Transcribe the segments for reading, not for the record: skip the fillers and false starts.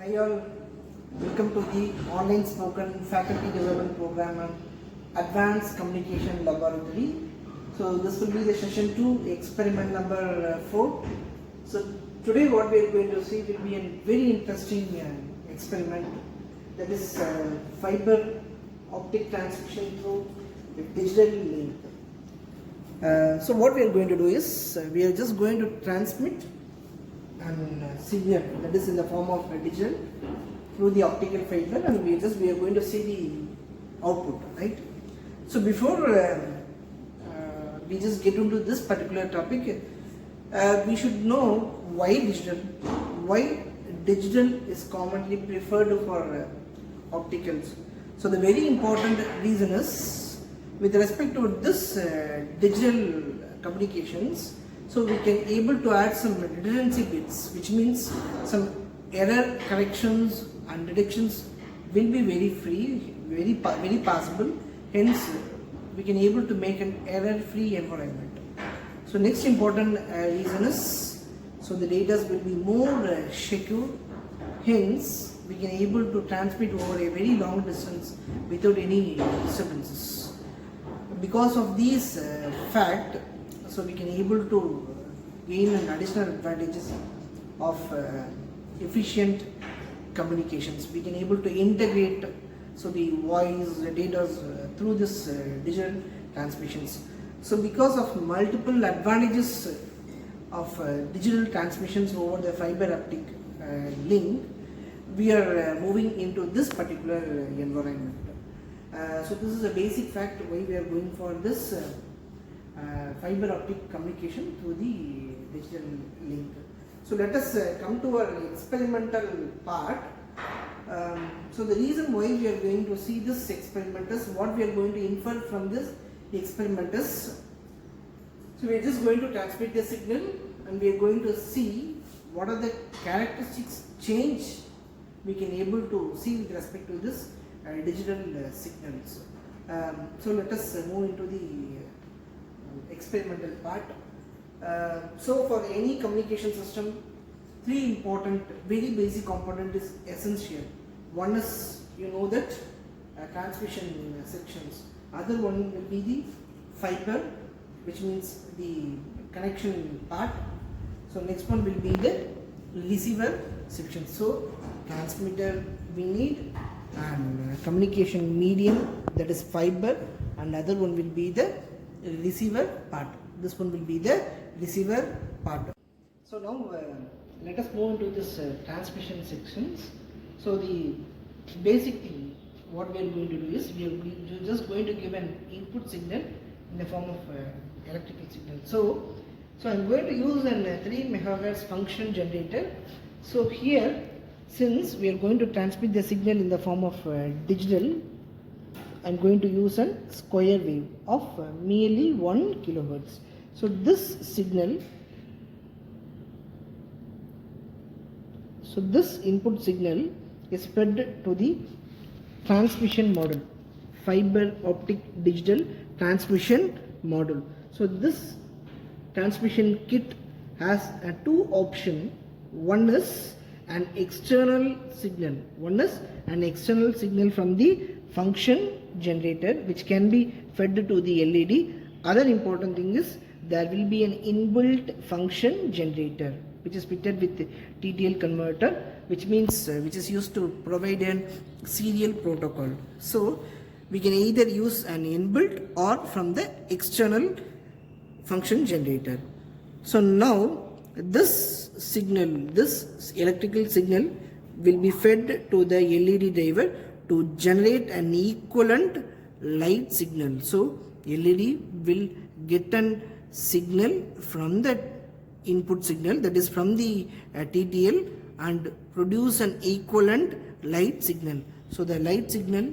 Hi all, welcome to the online spoken faculty development program on advanced communication laboratory. So this will be the session 2, experiment number 4. So today what we are going to see will be a very interesting experiment, that is fiber optic transmission through a digital link. So what we are going to do is we are just going to transmit and signal, that is in the form of digital, through the optical fiber, and we are going to see the output, right? So before we just get into this particular topic, we should know why digital is commonly preferred for opticals. So the very important reason is, with respect to this digital communications, so we can able to add some redundancy bits, which means some error corrections and detections will be very free, very possible. Hence, we can able to make an error-free environment. So next important reason is, so the data will be more secure. Hence, we can able to transmit over a very long distance without any disturbances. Because of these fact, so we can able to gain an additional advantages of efficient communications. We can able to integrate so the voice, the data through this digital transmissions. So because of multiple advantages of digital transmissions over the fiber optic link, we are moving into this particular environment. So this is a basic fact why we are going for this fiber optic communication through the digital link. So let us come to our experimental part. So the reason why we are going to see this experiment is, what we are going to infer from this experiment is, so we are just going to transmit the signal and we are going to see what are the characteristics change we can able to see with respect to this digital signals. So let us move into the experimental part. So for any communication system, three important, very basic component is essential. One is, you know, that transmission sections. Other one will be the fiber, which means the connection part. So next one will be the receiver section. So transmitter we need, and communication medium, that is fiber, and other one will be the receiver part. This one will be the receiver part. So now let us move into this transmission sections. So the basic thing what we are going to do is, we are just going to give an input signal in the form of electrical signal. So I am going to use an 3 MHz function generator. So here, since we are going to transmit the signal in the form of digital, I am going to use a square wave of merely 1 kHz. So this signal, so this input signal is fed to the transmission module, fiber optic digital transmission module. So this transmission kit has two options. One is an external signal. From the function generator, which can be fed to the LED. Other important thing is, there will be an inbuilt function generator which is fitted with the TTL converter, which means which is used to provide a serial protocol. So we can either use an inbuilt or from the external function generator. So now this signal, this electrical signal will be fed to the LED driver to generate an equivalent light signal. So LED will get an signal from the input signal, that is from the TTL, and produce an equivalent light signal. So the light signal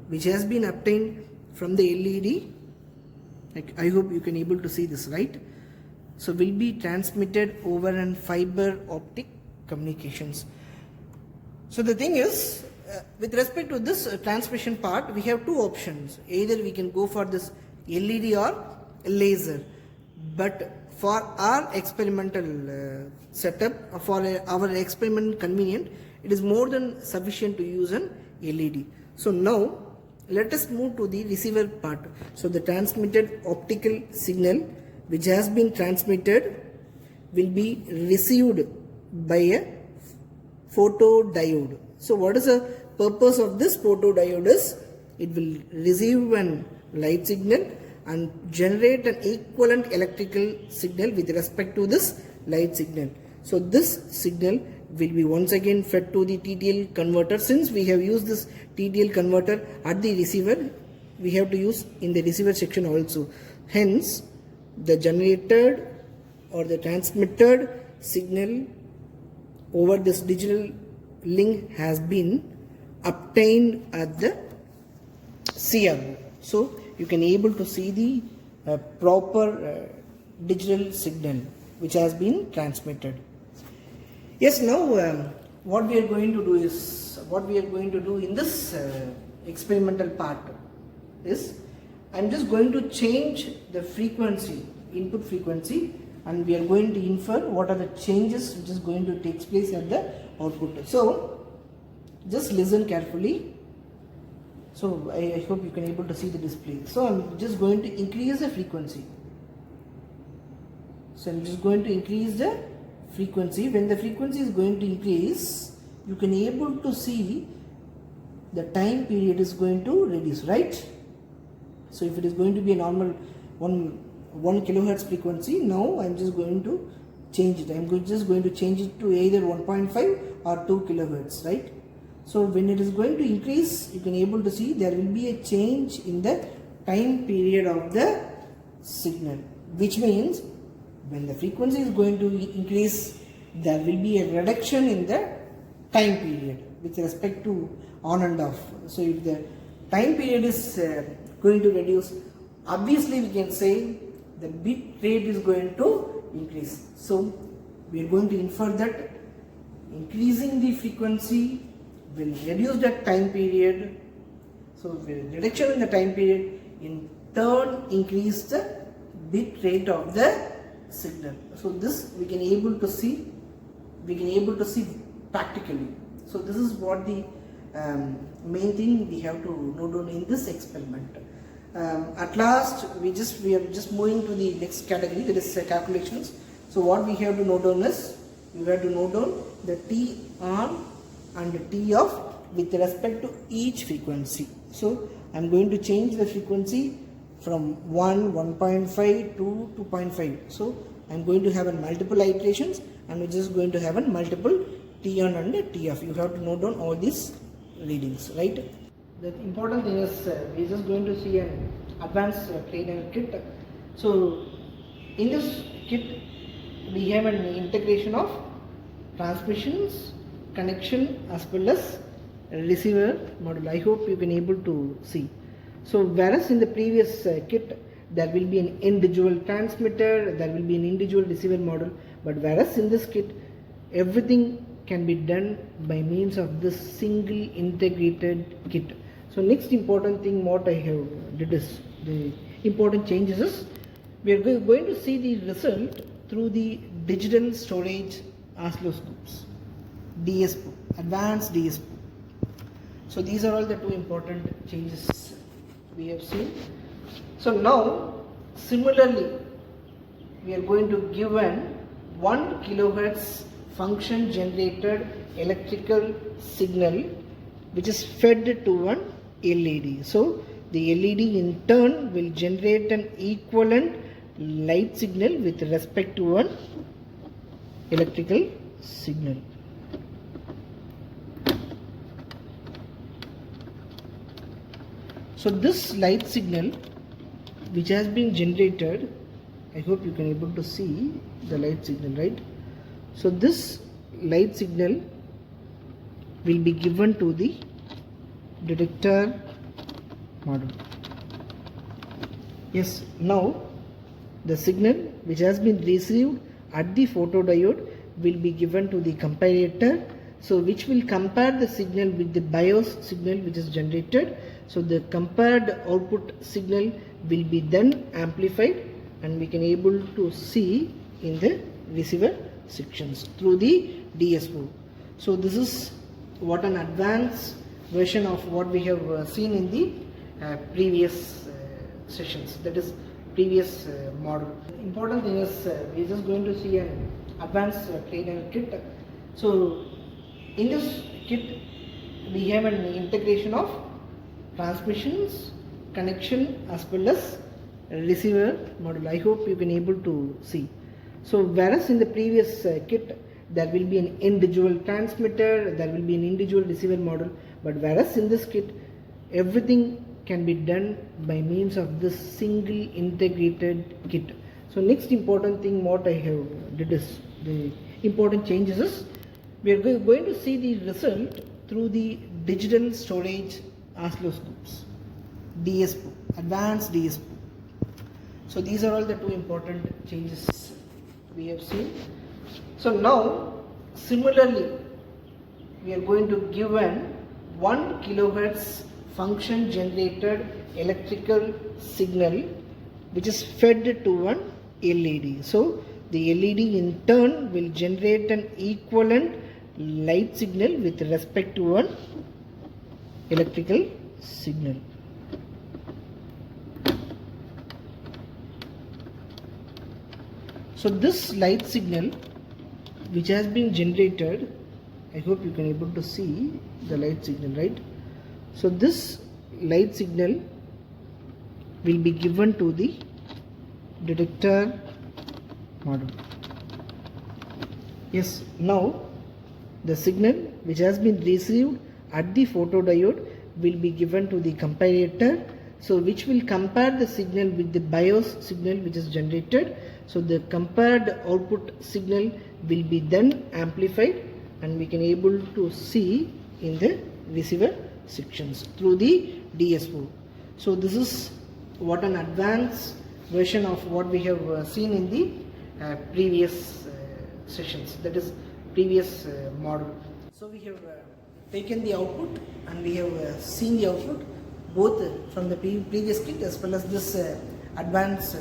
which has been obtained from the LED, I hope you can able to see this, right? So will be transmitted over an fiber optic communications. So the thing is, with respect to this transmission part, we have two options. Either we can go for this LED or laser. But for our experimental setup, for our experiment convenient, it is more than sufficient to use an LED. So now let us move to the receiver part. So the transmitted optical signal which has been transmitted will be received by a photodiode. So what is the purpose of this photodiode is, it will receive an light signal and generate an equivalent electrical signal with respect to this light signal. So this signal will be once again fed to the TTL converter. Since we have used this TTL converter at the receiver, we have to use in the receiver section also. Hence, the generated or the transmitted signal over this digital link has been obtained at the CRO. So you can able to see the proper digital signal which has been transmitted. Yes, now what we are going to do in this experimental part is, I am just going to change the frequency, input frequency, and we are going to infer what are the changes which is going to take place at the output. So just listen carefully. So I hope you can able to see the display. So I am just going to increase the frequency. So I am just going to increase the frequency. When the frequency is going to increase, you can able to see the time period is going to reduce, right? So if it is going to be a normal 1 kilohertz frequency, now I am just going to change it. I am just going to change it to either 1.5 or 2 kilohertz, right? So when it is going to increase, you can able to see there will be a change in the time period of the signal, which means when the frequency is going to increase, there will be a reduction in the time period with respect to on and off. So if the time period is going to reduce, obviously we can say the bit rate is going to increase. So we are going to infer that increasing the frequency will reduce that time period. So the reduction in the time period in turn increase the bit rate of the signal. So this we can able to see practically. So this is what the main thing we have to note down in this experiment. At last we are just moving to the next category, that is calculations. So what we have to note down is, you have to note down the T on and the T off with respect to each frequency. So I am going to change the frequency from 1.5 to 2.5. So I am going to have a multiple iterations, and we are just going to have a multiple T on and T off. You have to note down all these readings, right? The important thing is we are just going to see an advanced trainer kit. So in this kit we have an integration of transmissions, connection as well as receiver module. I hope you can able to see. So whereas in the previous kit there will be an individual transmitter, there will be an individual receiver module, but whereas in this kit everything can be done by means of this single integrated kit. So next important thing what I have did is, the important changes is, we are going to see the result through the digital storage oscilloscopes, DSP, advanced DSP. So these are all the two important changes we have seen. So now similarly we are going to give an 1 kilohertz function generated electrical signal which is fed to one LED. So the LED in turn will generate an equivalent light signal with respect to one electrical signal. So this light signal which has been generated, I hope you can able to see the light signal, right? So this light signal will be given to the detector module. Yes, now the signal which has been received at the photodiode will be given to the comparator, so which will compare the signal with the BIOS signal which is generated. So the compared output signal will be then amplified and we can able to see in the receiver sections through the DSO. So this is what an advanced version of what we have seen in the previous sessions, that is previous model. Important thing is we are just going to see an advanced trainer kit. So in this kit we have an integration of transmissions, connection as well as receiver module. I hope you can able to see. So whereas in the previous kit there will be an individual transmitter, there will be an individual receiver module, but whereas in this kit everything can be done by means of this single integrated kit. So next important thing what I have did is the important changes is we are going to see the result through the digital storage oscilloscopes, DSO, advanced DSO. So these are all the two important changes we have seen. So now similarly we are going to give an 1 kilohertz function generated electrical signal which is fed to one LED. So the LED in turn will generate an equivalent light signal with respect to one electrical signal. So this light signal which has been generated, I hope you can able to see the light signal, right? So this light signal will be given to the detector module. Yes, now the signal which has been received at the photodiode will be given to the comparator, so which will compare the signal with the BIOS signal which is generated. So the compared output signal will be then amplified and we can able to see in the receiver sections through the DSO. So this is what an advanced version of what we have seen in the previous sessions, that is previous model. So we have taken the output and we have seen the output both from the previous kit as well as this advanced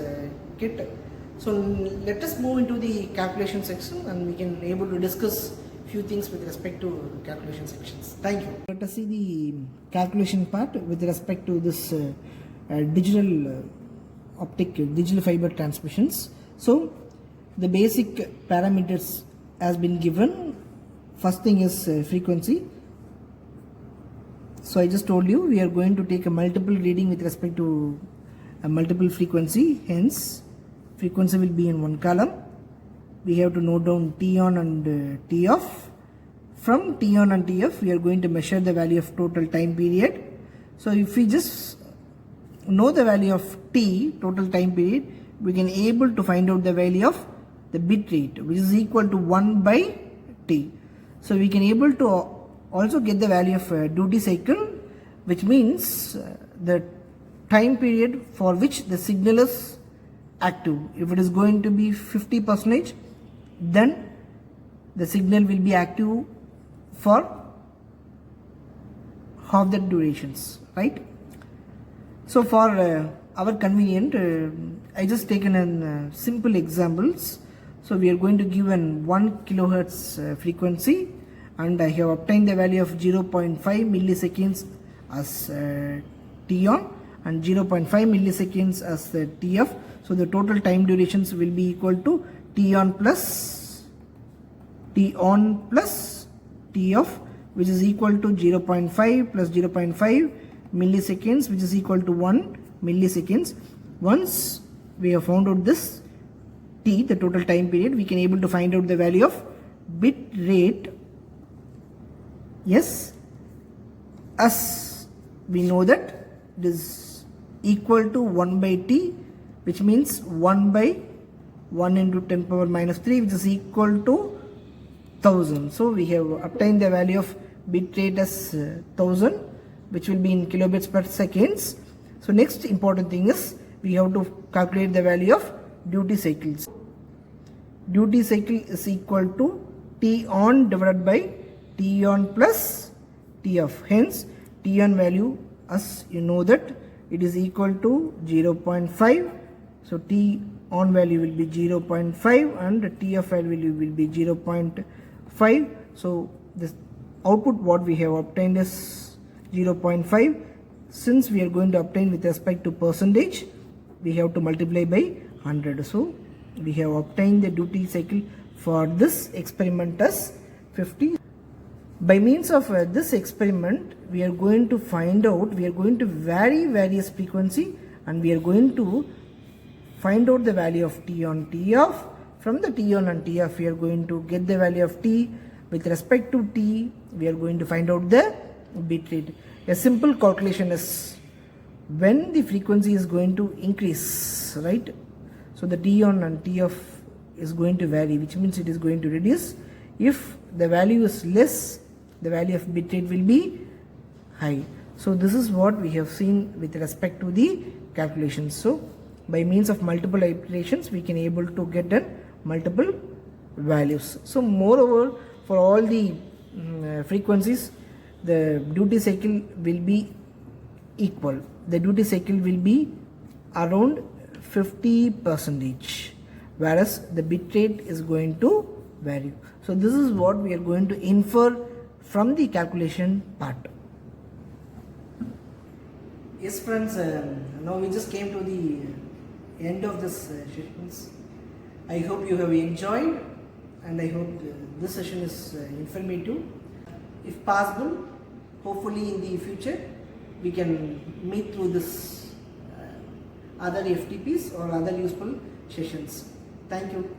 kit. So let us move into the calculation section and we can able to discuss few things with respect to calculation sections. Thank you. Let us see the calculation part with respect to this digital digital fiber transmissions. So the basic parameters has been given. First thing is frequency. So I just told you we are going to take a multiple reading with respect to a multiple frequency, hence frequency will be in one column. We have to note down T on and T off. From T on and T off we are going to measure the value of total time period. So if we just know the value of T, total time period, we can able to find out the value of the bit rate which is equal to 1 by T. So we can able to also get the value of duty cycle, which means the time period for which the signal is active. If it is going to be 50%, then the signal will be active for half the durations, right? So for our convenient, I just taken an simple examples. So we are going to give an 1 kilohertz frequency and I have obtained the value of 0.5 milliseconds as T on and 0.5 milliseconds as the T off. So the total time durations will be equal to T on plus T off, which is equal to 0.5 plus 0.5 milliseconds, which is equal to 1 milliseconds. Once we have found out this T, the total time period, we can able to find out the value of bit rate. Yes, as we know that it is equal to 1 by T, which means 1 by 1 into 10 power minus 3, which is equal to 1000. So we have obtained the value of bit rate as 1000, which will be in kilobits per seconds. So next important thing is we have to calculate the value of duty cycles. Duty cycle is equal to T on divided by T on plus T off. Hence T on value, as you know that it is equal to 0.5. So T on value will be 0.5 and the TF value will be 0.5. So this output what we have obtained is 0.5. Since we are going to obtain with respect to percentage, we have to multiply by 100. So we have obtained the duty cycle for this experiment as 50. By means of this experiment, we are going to find out, we are going to vary various frequency, and we are going to find out the value of T on T off. From the T on and T off, we are going to get the value of T. With respect to T, we are going to find out the bit rate. A simple calculation is when the frequency is going to increase, right? So the T on and T off is going to vary, which means it is going to reduce. If the value is less, the value of bit rate will be high. So this is what we have seen with respect to the calculations. So by means of multiple iterations, we can able to get multiple values. So moreover, for all the frequencies, the duty cycle will be equal. The duty cycle will be around 50%, whereas the bit rate is going to vary. So this is what we are going to infer from the calculation part. Yes friends, now we just came to the end of this sessions. I hope you have enjoyed, and I hope this session is informative. If possible, hopefully in the future we can meet through this other FTPs or other useful sessions. Thank you.